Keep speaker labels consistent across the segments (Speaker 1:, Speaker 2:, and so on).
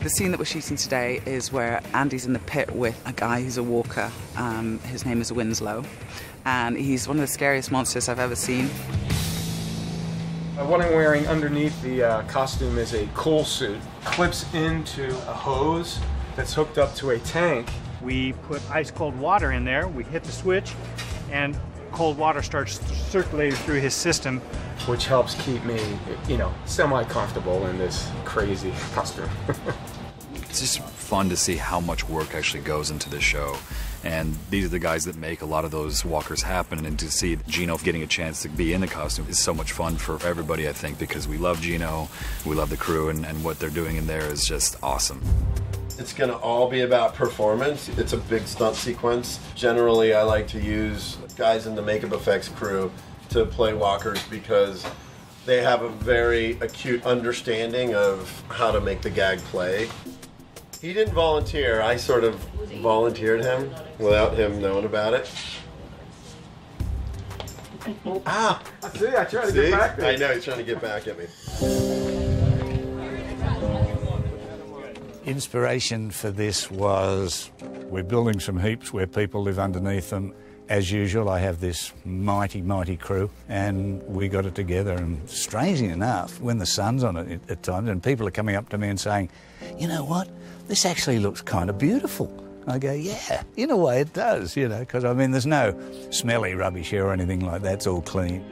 Speaker 1: The scene that we're shooting today is where Andy's in the pit with a guy who's a walker. His name is Winslow, and he's one of the scariest monsters I've ever seen.
Speaker 2: What I'm wearing underneath the costume is a coal suit. Clips into a hose that's hooked up to a tank.
Speaker 3: We put ice-cold water in there, we hit the switch, and cold water starts circulating through his system.
Speaker 2: Which helps keep me, you know, semi-comfortable in this crazy costume.
Speaker 4: It's just fun to see how much work actually goes into this show. And these are the guys that make a lot of those walkers happen, and to see Gino getting a chance to be in the costume is so much fun for everybody, I think, because we love Gino, we love the crew, and what they're doing in there is just awesome.
Speaker 5: It's going to all be about performance. It's a big stunt sequence. Generally, I like to use guys in the makeup effects crew to play walkers because they have a very acute understanding of how to make the gag play. He didn't volunteer. I sort of volunteered him without him knowing about it. Ah!
Speaker 2: See, I tried to get back there.
Speaker 5: I know, he's trying to get back at me.
Speaker 6: Inspiration for this was we're building some heaps where people live underneath them. As usual, I have this mighty, mighty crew, and we got it together. And strangely enough, when the sun's on it at times, and people are coming up to me and saying, you know what, this actually looks kind of beautiful. I go, yeah, in a way it does, you know, because, I mean, there's no smelly rubbish here or anything like that. It's all clean.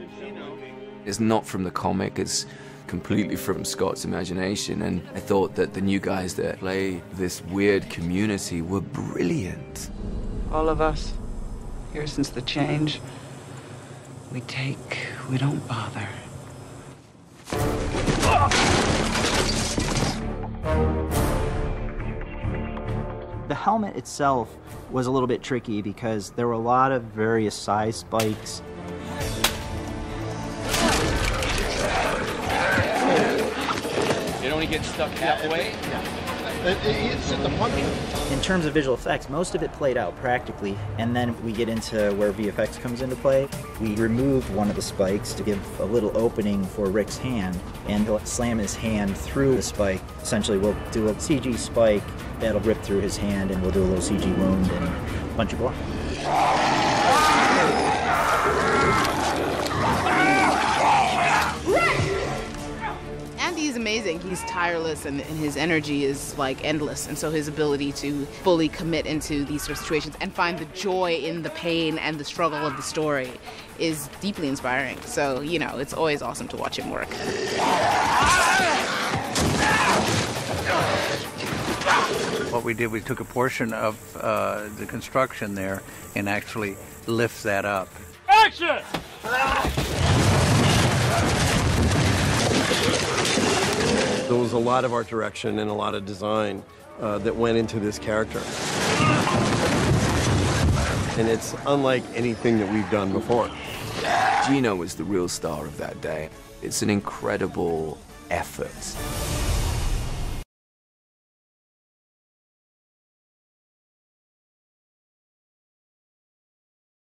Speaker 7: It's not from the comic, it's completely from Scott's imagination, and I thought that the new guys that play this weird community were brilliant.
Speaker 1: All of us, here since the change, we take, we don't bother.
Speaker 8: The helmet itself was a little bit tricky because there were a lot of various size spikes.
Speaker 7: It only gets stuck halfway?
Speaker 5: It's in the punch.
Speaker 8: In terms of visual effects, most of it played out practically, and then we get into where VFX comes into play. We removed one of the spikes to give a little opening for Rick's hand, and he'll slam his hand through the spike. Essentially, we'll do a CG spike that'll rip through his hand, and we'll do a little CG wound and a bunch of blood.
Speaker 9: Andy's amazing. He's tireless, and his energy is like endless, and so his ability to fully commit into these sort of situations and find the joy in the pain and the struggle of the story is deeply inspiring. So, you know, it's always awesome to watch him work.
Speaker 10: What we did, we took a portion of the construction there and actually lift that up.
Speaker 3: Action!
Speaker 5: There was a lot of art direction and a lot of design that went into this character. And it's unlike anything that we've done before.
Speaker 7: Gino was the real star of that day. It's an incredible effort.